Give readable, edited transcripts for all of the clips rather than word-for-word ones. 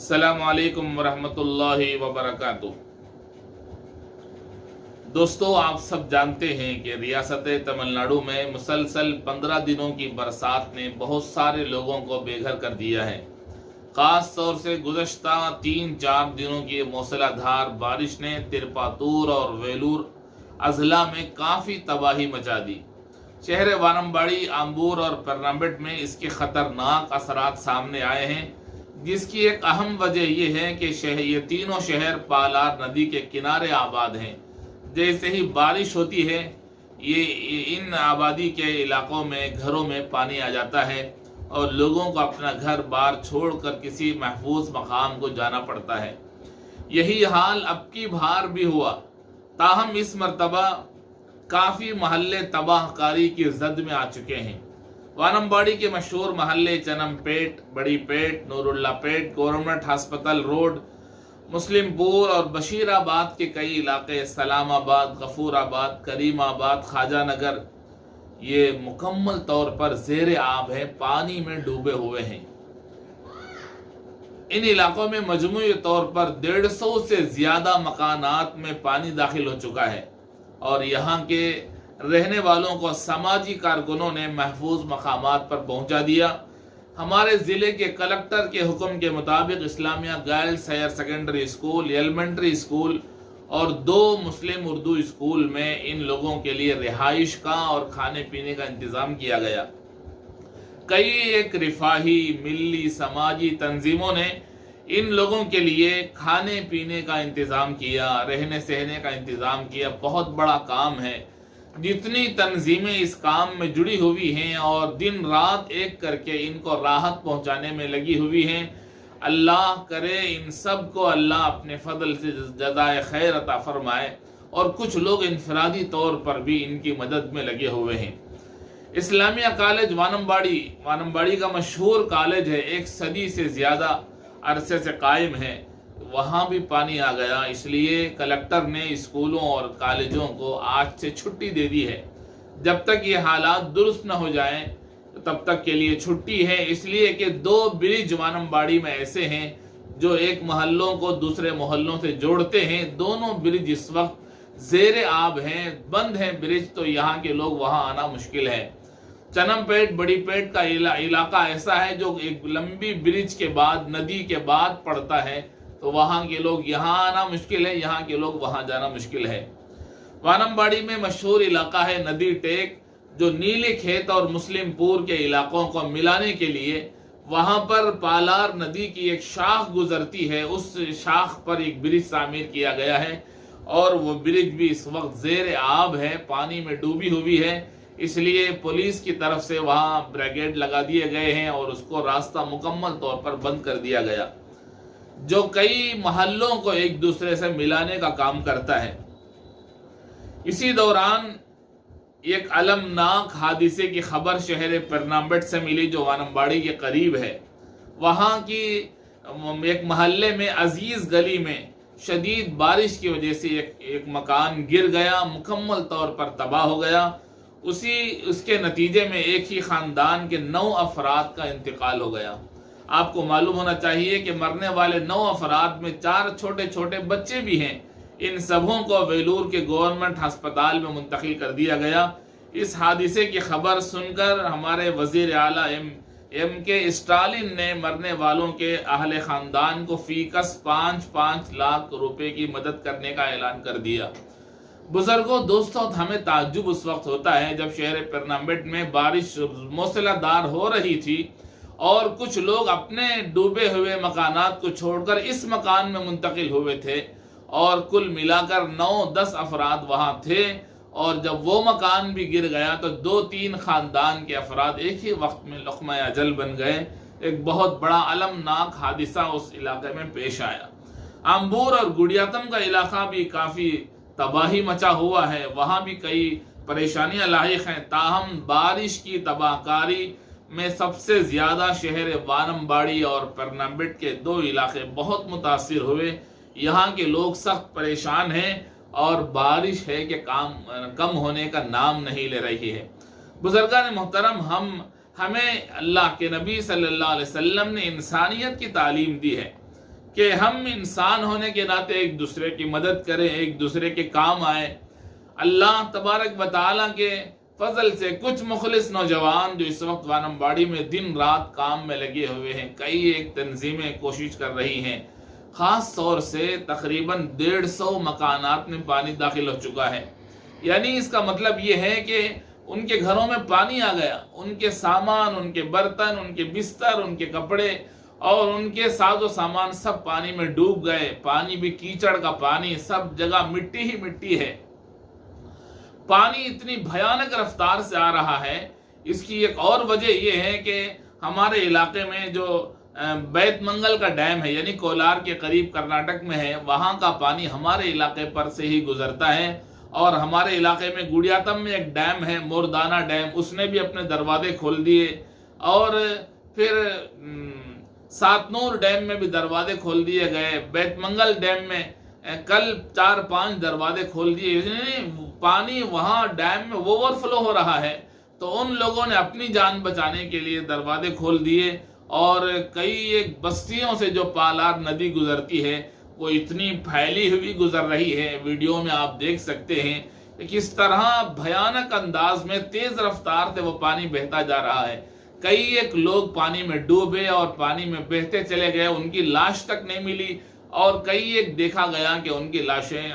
अस्सलामु अलैकुम वरहमतुल्लाहि वबरकातुह। दोस्तों, आप सब जानते हैं कि रियासत तमिलनाडु में मुसलसल 15 दिनों की बरसात ने बहुत सारे लोगों को बेघर कर दिया है। ख़ास तौर से गुज़श्ता 3-4 दिनों की मूसलाधार बारिश ने तिरुपातूर और वेलूर अजला में काफ़ी तबाही मचा दी। शहर वानम्बाड़ी, आम्बूर और पेर्नाम्बेट में इसके ख़तरनाक असरात सामने आए हैं, जिसकी एक अहम वजह यह है कि ये तीनों शहर पालार नदी के किनारे आबाद हैं। जैसे ही बारिश होती है, ये इन आबादी के इलाकों में घरों में पानी आ जाता है और लोगों को अपना घर बार छोड़कर किसी महफूज मकाम को जाना पड़ता है। यही हाल अब की बार भी हुआ, ताहम इस मरतबा काफ़ी महल्ले तबाहकारी की जद में आ चुके हैं। वानम्बाड़ी के मशहूर महल्ले चनमपेट, बड़ीपेट, नूरुल्लापेट, गवर्नमेंट हस्पताल रोड, मुस्लिमपुर और बशीराबाद के कई इलाके, सलामाबाद, गफूराबाद, करीमाबाद, ख्वाजा नगर, ये मुकम्मल तौर पर ज़ेर आब है, पानी में डूबे हुए हैं। इन इलाकों में मजमूई तौर पर 150 से ज़्यादा मकानात में पानी दाखिल हो चुका है और यहाँ के रहने वालों को समाजी कारकुनों ने महफूज मकामात पर पहुँचा दिया। हमारे ज़िले के कलेक्टर के हुक्म के मुताबिक Islamia girls higher secondary school, elementary school और 2 मुस्लिम उर्दू स्कूल में इन लोगों के लिए रिहाइश का और खाने पीने का इंतज़ाम किया गया। कई एक रिफाही, मिली, समाजी तंजीमों ने इन लोगों के लिए खाने पीने का इंतज़ाम किया, रहने सहने का इंतज़ाम किया। बहुत बड़ा काम है। जितनी तंजीमें इस काम में जुड़ी हुई हैं और दिन रात एक करके इनको राहत पहुंचाने में लगी हुई हैं, अल्लाह करे इन सब को अल्लाह अपने फजल से जज़ाए खैर अता फरमाए। और कुछ लोग इनफरादी तौर पर भी इनकी मदद में लगे हुए हैं। इस्लामिया कॉलेज वानम्बाड़ी का मशहूर कॉलेज है, 1 सदी से ज़्यादा अरसे से कायम है। वहाँ भी पानी आ गया, इसलिए कलेक्टर ने स्कूलों और कॉलेजों को आज से छुट्टी दे दी है। जब तक ये हालात दुरुस्त न हो जाएं, तब तक के लिए छुट्टी है, इसलिए कि 2 ब्रिज वानम्बाड़ी में ऐसे हैं जो एक मोहल्लों को दूसरे मोहल्लों से जोड़ते हैं। दोनों ब्रिज इस वक्त ज़ेर आब हैं, बंद हैं ब्रिज, तो यहाँ के लोग वहाँ आना मुश्किल है। चनमपेट, बड़ीपेट का इलाका ऐसा है जो एक लंबी ब्रिज के बाद, नदी के बाद पड़ता है, तो वहाँ के लोग यहाँ आना मुश्किल है, यहाँ के लोग वहाँ जाना मुश्किल है। वानम्बाड़ी में मशहूर इलाका है नदी टेक, जो नीले खेत और मुस्लिमपुर के इलाकों को मिलाने के लिए वहाँ पर पालार नदी की एक शाख गुजरती है। उस शाख पर एक ब्रिज तामीर किया गया है और वो ब्रिज भी इस वक्त ज़ेर आब है, पानी में डूबी हुई है। इसलिए पुलिस की तरफ से वहाँ ब्रिगेड लगा दिए गए हैं और उसको रास्ता मुकम्मल तौर पर बंद कर दिया गया, जो कई मोहल्लों को एक दूसरे से मिलाने का काम करता है। इसी दौरान एक अलमनाक हादिसे की खबर शहर पेर्नाम्बेट से मिली, जो वानम्बाड़ी के करीब है। वहाँ की एक महल्ले में अजीज गली में शदीद बारिश की वजह से एक मकान गिर गया, मुकम्मल तौर पर तबाह हो गया। उसके नतीजे में एक ही ख़ानदान के 9 अफराद का इंतकाल हो गया। आपको मालूम होना चाहिए कि मरने वाले 9 अफराद में 4 छोटे छोटे बच्चे भी हैं। इन सबों को वेलूर के गवर्नमेंट हस्पताल में मुंतकिल कर दिया गया। इस हादिसे की खबर सुनकर हमारे वज़ीर आला M.K. स्टालिन ने मरने वालों के अहले ख़ानदान को फ़ीकस 5-5 लाख रुपए की मदद करने का ऐलान कर दिया। बुजुर्गों, दोस्तों, हमें ताज्जुब उस वक्त होता है जब शहर पेर्नाम्बेट में बारिश मूसलाधार हो रही थी और कुछ लोग अपने डूबे हुए मकानात को छोड़कर इस मकान में मुंतकिल हुए थे और कुल मिलाकर 9-10 अफराद वहाँ थे। और जब वो मकान भी गिर गया तो 2-3 ख़ानदान के अफराद एक ही वक्त में लुक़्मा अजल बन गए। एक बहुत बड़ा अलमनाक हादिसा उस इलाके में पेश आया। आम्बूर और गुड़ियातम का इलाका भी काफ़ी तबाही मचा हुआ है, वहाँ भी कई परेशानियाँ लाहिक हैं। ताहम बारिश की तबाहकारी में सबसे ज़्यादा शहर वानम्बाड़ी और पेर्नाम्बेट के 2 इलाके बहुत मुतासिर हुए। यहाँ के लोग सख्त परेशान हैं और बारिश है कि कम होने का नाम नहीं ले रही है। बुजुर्गान मोहतरम, हमें अल्लाह के नबी सल्लल्लाहु अलैहि वसल्लम ने इंसानियत की तालीम दी है। کہ ہم انسان ہونے کے ناطے ایک دوسرے کی مدد کریں، ایک دوسرے کے کام آئیں۔ اللہ تبارک و تعالیٰ کے فضل سے کچھ مخلص نوجوان جو اس وقت وانم باڑی میں دن رات کام میں لگے ہوئے ہیں، کئی ایک تنظیمیں کوشش کر رہی ہیں، خاص طور سے تقریباً 150 مکانات میں پانی داخل ہو چکا ہے۔ یعنی اس کا مطلب یہ ہے کہ ان کے گھروں میں پانی آ گیا، ان کے سامان، ان کے برتن، ان کے بستر، ان کے کپڑے اور ان کے ساز و سامان سب پانی میں ڈوب گئے۔ پانی بھی کیچڑ کا پانی، سب جگہ مٹی ہی مٹی ہے۔ پانی اتنی بھیانک رفتار سے آ رہا ہے۔ اس کی ایک اور وجہ یہ ہے کہ ہمارے علاقے میں جو بیت منگل کا ڈیم ہے، یعنی کولار کے قریب کرناٹک میں ہے، وہاں کا پانی ہمارے علاقے پر سے ہی گزرتا ہے۔ اور ہمارے علاقے میں گوڑیاتم میں ایک ڈیم ہے، موردانہ ڈیم، اس نے بھی اپنے دروازے کھول دیے۔ اور پھر ساتنور ڈیم میں بھی دروازے کھول دیے گئے۔ بیت منگل ڈیم میں کل 4-5 دروازے کھول دیے، یعنی پانی وہاں ڈیم میں اوور فلو ہو رہا ہے۔ تو ان لوگوں نے اپنی جان بچانے کے لیے دروازے کھول دیے، اور کئی ایک بستیوں سے جو پالار ندی گزرتی ہے وہ اتنی پھیلی ہوئی گزر رہی ہے۔ ویڈیو میں آپ دیکھ سکتے ہیں کہ کس طرح بھیانک انداز میں تیز رفتار سے وہ پانی بہتا جا رہا ہے۔ کئی ایک لوگ پانی میں ڈوبے اور پانی میں بہتے چلے گئے، ان کی لاش تک نہیں ملی، اور کئی ایک دیکھا گیا کہ ان کی لاشیں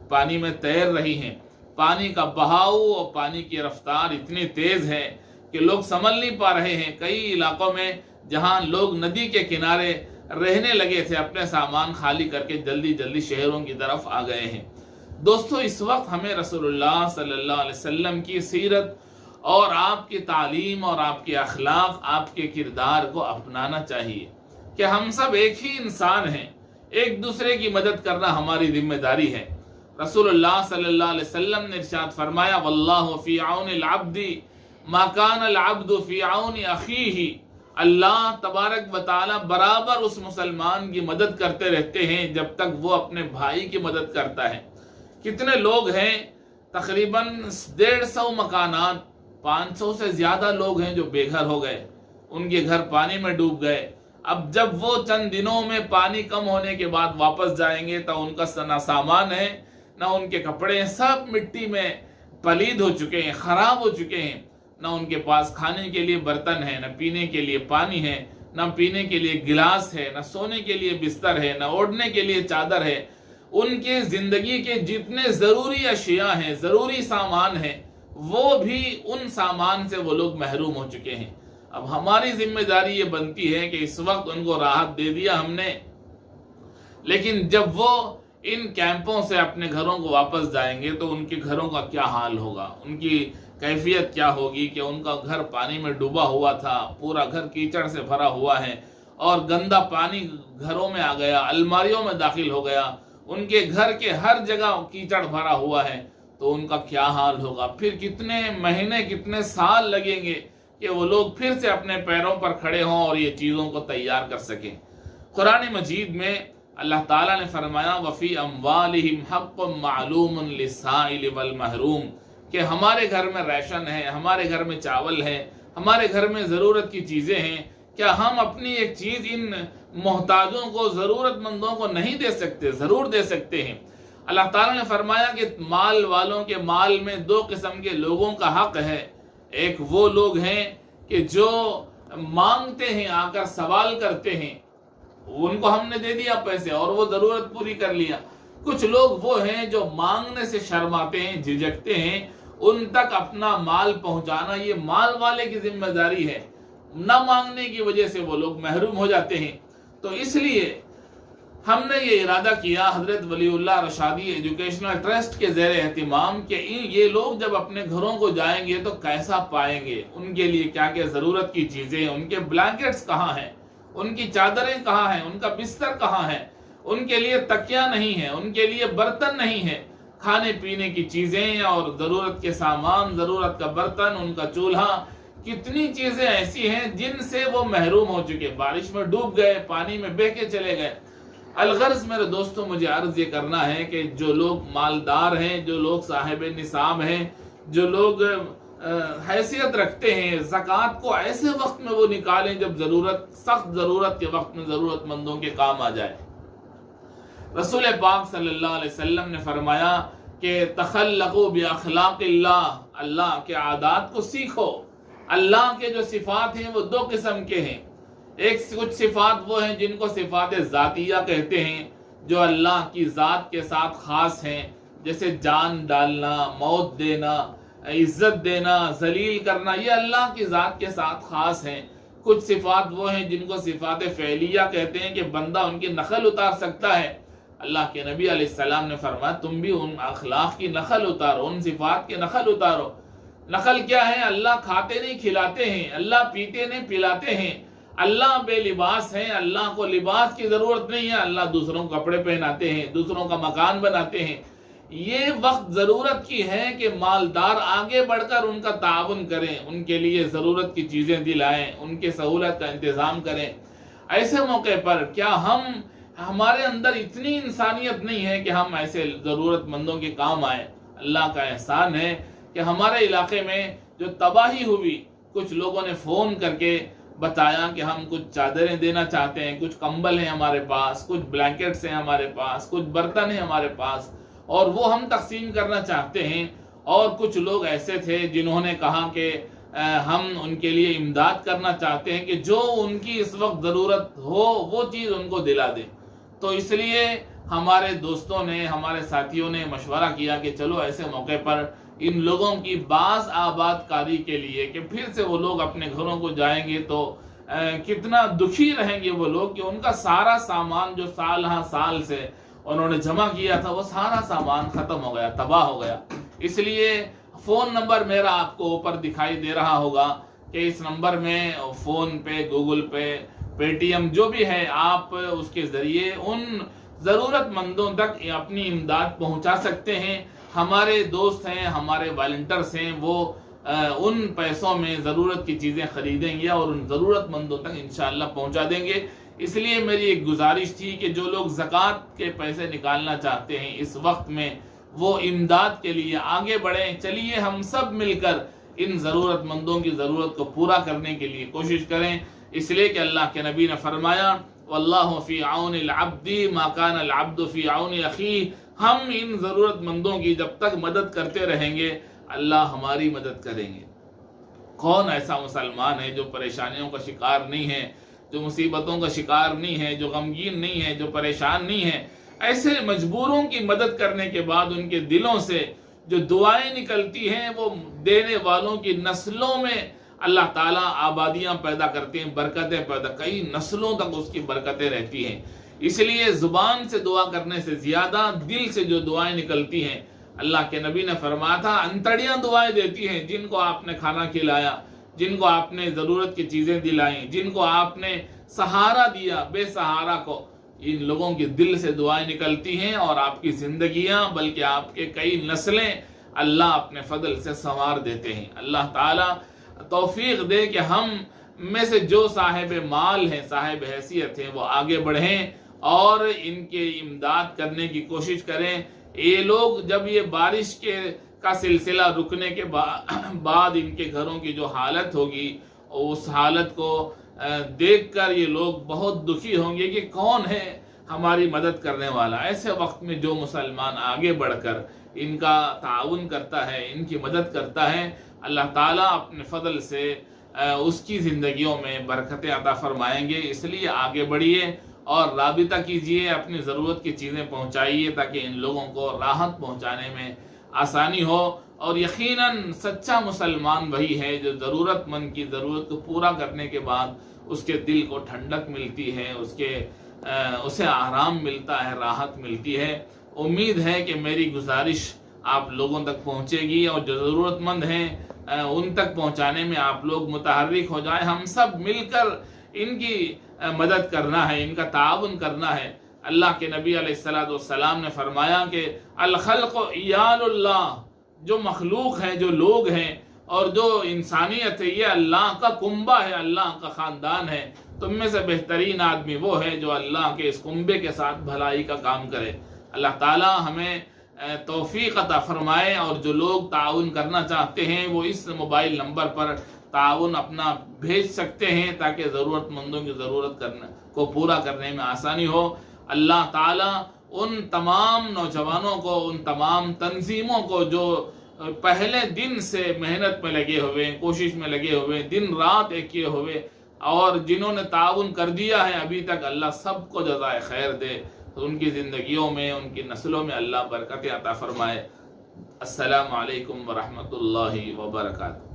پانی میں تیر رہی ہیں۔ پانی کا بہاؤ اور پانی کی رفتار اتنی تیز ہے کہ لوگ سنبھل نہیں پا رہے ہیں۔ کئی علاقوں میں جہاں لوگ ندی کے کنارے رہنے لگے تھے، اپنے سامان خالی کر کے جلدی جلدی شہروں کی طرف آ گئے ہیں۔ دوستو، اس وقت ہمیں رسول اللہ صلی اللہ علیہ وسلم کی سیرت اور آپ کی تعلیم اور آپ کے اخلاق، آپ کے کردار کو اپنانا چاہیے کہ ہم سب ایک ہی انسان ہیں، ایک دوسرے کی مدد کرنا ہماری ذمہ داری ہے۔ رسول اللہ صلی اللہ علیہ وسلم نے ارشاد فرمایا، واللہ فی عون العبد ما کان العبد فی عون اخیہ۔ اللہ تبارک و تعالی برابر اس مسلمان کی مدد کرتے رہتے ہیں جب تک وہ اپنے بھائی کی مدد کرتا ہے۔ کتنے لوگ ہیں؟ تقریباً 150 مکانات، 500 سے زیادہ لوگ ہیں جو بے گھر ہو گئے، ان کے گھر پانی میں ڈوب گئے۔ اب جب وہ چند دنوں میں پانی کم ہونے کے بعد واپس جائیں گے تو ان کا نہ سامان ہے، نہ ان کے کپڑے ہیں، سب مٹی میں پلید ہو چکے ہیں، خراب ہو چکے ہیں۔ نہ ان کے پاس کھانے کے لیے برتن ہے، نہ پینے کے لیے پانی ہے، نہ پینے کے لیے گلاس ہے، نہ سونے کے لیے بستر ہے، نہ اوڑھنے کے لیے چادر ہے۔ ان کے زندگی کے جتنے ضروری اشیاء ہیں، ضروری سامان ہیں، وہ بھی ان سامان سے وہ لوگ محروم ہو چکے ہیں۔ اب ہماری ذمہ داری یہ بنتی ہے کہ اس وقت ان کو راحت دے دیا ہم نے، لیکن جب وہ ان کیمپوں سے اپنے گھروں کو واپس جائیں گے تو ان کے گھروں کا کیا حال ہوگا، ان کی کیفیت کیا ہوگی کہ ان کا گھر پانی میں ڈوبا ہوا تھا، پورا گھر کیچڑ سے بھرا ہوا ہے، اور گندا پانی گھروں میں آ گیا، الماریوں میں داخل ہو گیا، ان کے گھر کے ہر جگہ کیچڑ بھرا ہوا ہے، تو ان کا کیا حال ہوگا۔ پھر کتنے مہینے، کتنے سال لگیں گے کہ وہ لوگ پھر سے اپنے پیروں پر کھڑے ہوں اور یہ چیزوں کو تیار کر سکیں۔ قرآن مجید میں اللہ تعالیٰ نے فرمایا، وَفِي أَمْوَالِهِمْ حَقٌّ مَعْلُومٌ لِلسَّائِلِ وَالْمَحْرُومِ، کہ ہمارے گھر میں ریشن ہے، ہمارے گھر میں چاول ہے، ہمارے گھر میں ضرورت کی چیزیں ہیں، کیا ہم اپنی ایک چیز ان محتاجوں کو، ضرورت مندوں کو نہیں دے سکتے؟ ضرور دے سکتے ہیں۔ اللہ تعالیٰ نے فرمایا کہ مال والوں کے مال میں 2 قسم کے لوگوں کا حق ہے۔ ایک وہ لوگ ہیں کہ جو مانگتے ہیں، آ کر سوال کرتے ہیں، ان کو ہم نے دے دیا پیسے اور وہ ضرورت پوری کر لیا۔ کچھ لوگ وہ ہیں جو مانگنے سے شرماتے ہیں، جھجکتے ہیں، ان تک اپنا مال پہنچانا یہ مال والے کی ذمہ داری ہے، نہ مانگنے کی وجہ سے وہ لوگ محروم ہو جاتے ہیں۔ تو اس لیے ہم نے یہ ارادہ کیا حضرت ولی اللہ رشادی ایجوکیشنل ٹرسٹ کے زیر اہتمام کہ یہ لوگ جب اپنے گھروں کو جائیں گے تو کیسا پائیں گے، ان کے لیے کیا کیا ضرورت کی چیزیں، ان کے بلینکٹس کہاں ہیں، ان کی چادریں کہاں ہیں، ان کا بستر کہاں ہے، ان کے لیے تکیہ نہیں ہے، ان کے لیے برتن نہیں ہے، کھانے پینے کی چیزیں اور ضرورت کے سامان، ضرورت کا برتن، ان کا چولہا، کتنی چیزیں ایسی ہیں جن سے وہ محروم ہو چکے، بارش میں ڈوب گئے، پانی میں بہہ کے چلے گئے۔ الغرض میرے دوستوں، مجھے عرض یہ کرنا ہے کہ جو لوگ مالدار ہیں، جو لوگ صاحب نصاب ہیں، جو لوگ حیثیت رکھتے ہیں، زکوٰۃ کو ایسے وقت میں وہ نکالیں جب ضرورت، سخت ضرورت کے وقت میں ضرورت مندوں کے کام آ جائے۔ रसूल पाक सल्लल्लाहु अलैहि वसल्लम ने फरमाया कि तखल्लक़ू बिअख़लाक़िल्लाह, अल्लाह के आदात को सीखो। अल्लाह के जो सिफात हैं वो दो किस्म के हैं। एक कुछ सिफात वो हैं जिनको सिफात ज़ातिया कहते हैं, जो अल्लाह की ज़ात के साथ ख़ास हैं, जैसे जान डालना, मौत देना, इज्जत देना, जलील करना, ये अल्लाह की ज़ात के साथ ख़ास हैं। कुछ सिफात वो हैं जिनको सिफात फ़ेलिया कहते हैं कि बंदा उनकी नकल उतार सकता है। अल्लाह के नबी अलैहिस्सलाम ने फरमाया तुम भी उन अखलाक की नकल उतारो, उन सिफात की नकल उतारो। नकल क्या है? अल्लाह खाते नहीं खिलाते हैं, अल्लाह पीते नहीं पिलाते हैं, अल्लाह बेलिबास है, अल्लाह को लिबास की ज़रूरत नहीं है, अल्लाह दूसरों को कपड़े पहनाते हैं, दूसरों का मकान बनाते हैं। ये वक्त ज़रूरत की है कि मालदार आगे बढ़कर उनका ताउन करें, उनके लिए ज़रूरत की चीज़ें दिलाएं, उनके सहूलत का इंतज़ाम करें। ऐसे मौके पर क्या हमारे अंदर इतनी इंसानियत नहीं है कि हम ऐसे ज़रूरतमंदों के काम आए? अल्लाह का एहसान है कि हमारे इलाके में जो तबाही हुई, कुछ लोगों ने फ़ोन करके बताया कि हम कुछ चादरें देना चाहते हैं, कुछ कंबल हैं हमारे पास, कुछ ब्लैंकेट्स हैं हमारे पास, कुछ बर्तन हैं हमारे पास, और वो हम तकसीम करना चाहते हैं। और कुछ लोग ऐसे थे जिन्होंने कहा कि हम उनके लिए इमदाद करना चाहते हैं कि जो उनकी इस वक्त ज़रूरत हो वो चीज़ उनको दिला दें। तो इसलिए हमारे दोस्तों ने, हमारे साथियों ने मशवरा किया कि चलो ऐसे मौके पर इन लोगों की बाज़ आबादकारी के लिए, कि फिर से वो लोग अपने घरों को जाएंगे तो कितना दुखी रहेंगे वो लोग कि उनका सारा सामान जो साल से उन्होंने जमा किया था वो सारा सामान ख़त्म हो गया, तबाह हो गया। इसलिए फ़ोन नंबर मेरा आपको ऊपर दिखाई दे रहा होगा कि इस नंबर में फ़ोन पे, गूगल पे, पेटीएम जो भी है, आप उसके ज़रिए उन ज़रूरतमंदों तक अपनी इमदाद पहुंचा सकते हैं। हमारे दोस्त हैं, हमारे वॉलंटियर्स हैं, वो उन पैसों में ज़रूरत की चीज़ें ख़रीदेंगे और उन ज़रूरतमंदों तक इंशाअल्लाह पहुंचा देंगे। इसलिए मेरी एक गुजारिश थी कि जो लोग ज़कात के पैसे निकालना चाहते हैं इस वक्त में, वो इमदाद के लिए आगे बढ़ें। चलिए हम सब मिलकर इन ज़रूरतमंदों की ज़रूरत को पूरा करने के लिए कोशिश करें, इसलिए कि अल्लाह के नबी ने फरमाया वल्लाहु फ़ी औनिल अब्दी मा कान अल अब्दु फ़ी औनि अख़ी। हम इन ज़रूरतमंदों की जब तक मदद करते रहेंगे अल्लाह हमारी मदद करेंगे। कौन ऐसा मुसलमान है जो परेशानियों का शिकार नहीं है, जो मुसीबतों का शिकार नहीं है, जो गमगीन नहीं है, जो परेशान नहीं है? ऐसे मजबूरों की मदद करने के बाद उनके दिलों से जो दुआएं निकलती हैं वो देने वालों की नस्लों में अल्लाह ताला आबादियां पैदा करते हैं, बरकतें पैदा, कई नस्लों तक उसकी बरकतें रहती हैं। इसलिए ज़ुबान से दुआ करने से ज़्यादा दिल से जो दुआएं निकलती हैं, अल्लाह के नबी ने फरमाया था अंतड़ियां दुआएं देती हैं। जिनको आपने खाना खिलाया, जिनको आपने ज़रूरत की चीज़ें दिलाई, जिनको आपने सहारा दिया बेसहारा को, इन लोगों के दिल से दुआएं निकलती हैं और आपकी ज़िंदगियां, बल्कि आपके कई नस्लें अल्लाह अपने फजल से संवार देते हैं। अल्लाह ताला तौफीक दे कि हम में से जो साहिब माल हैं, साहिब हैसियत हैं, वो आगे बढ़ें और इनके इमदाद करने की कोशिश करें। ये लोग जब ये बारिश का सिलसिला रुकने के बाद इनके घरों की जो हालत होगी, उस हालत को देखकर ये लोग बहुत दुखी होंगे कि कौन है हमारी मदद करने वाला। ऐसे वक्त में जो मुसलमान आगे बढ़कर इनका ताउन करता है, इनकी मदद करता है, अल्लाह ताला अपने फजल से उसकी ज़िंदगियों में बरकतें अता फरमाएंगे। इसलिए आगे बढ़िए और राबिता कीजिए, अपनी ज़रूरत की चीज़ें पहुँचाइए ताकि इन लोगों को राहत पहुँचाने में आसानी हो। और यकीनन सच्चा मुसलमान वही है जो ज़रूरतमंद की ज़रूरत को पूरा करने के बाद उसके दिल को ठंडक मिलती है, उसे आराम मिलता है, राहत मिलती है। उम्मीद है कि मेरी गुजारिश आप लोगों तक पहुँचेगी और जो ज़रूरतमंद हैं उन तक पहुँचाने में आप लोग मुतहर्रिक हो जाए। हम सब मिलकर इनकी मदद करना है, इनका ताउन करना है। अल्लाह के नबी अलैहिस्सलाम ने फरमाया कि अल खल्क़ु इयालुल्लाह, जो मखलूक है, जो लोग हैं और जो इंसानियत है, ये अल्लाह का कुंबा है, अल्लाह का ख़ानदान है। तुम में से बेहतरीन आदमी वो है जो अल्लाह के इस कुंबे के साथ भलाई का काम करे। अल्लाह ताला हमें तौफीक अता फरमाए और जो लोग ताउन करना चाहते हैं वो इस मोबाइल नंबर पर ताउन अपना भेज सकते हैं ताकि ज़रूरतमंदों की ज़रूरत को पूरा करने में आसानी हो। अल्लाह ताला ان تمام نوجوانوں کو، ان تمام تنظیموں کو جو پہلے دن سے محنت میں لگے ہوئے، کوشش میں لگے ہوئے، دن رات ایک کیے ہوئے، اور جنہوں نے تعاون کر دیا ہے ابھی تک، اللہ سب کو جزائے خیر دے، ان کی زندگیوں میں، ان کی نسلوں میں اللہ برکت عطا فرمائے۔ السلام علیکم ورحمۃ اللہ وبرکاتہ۔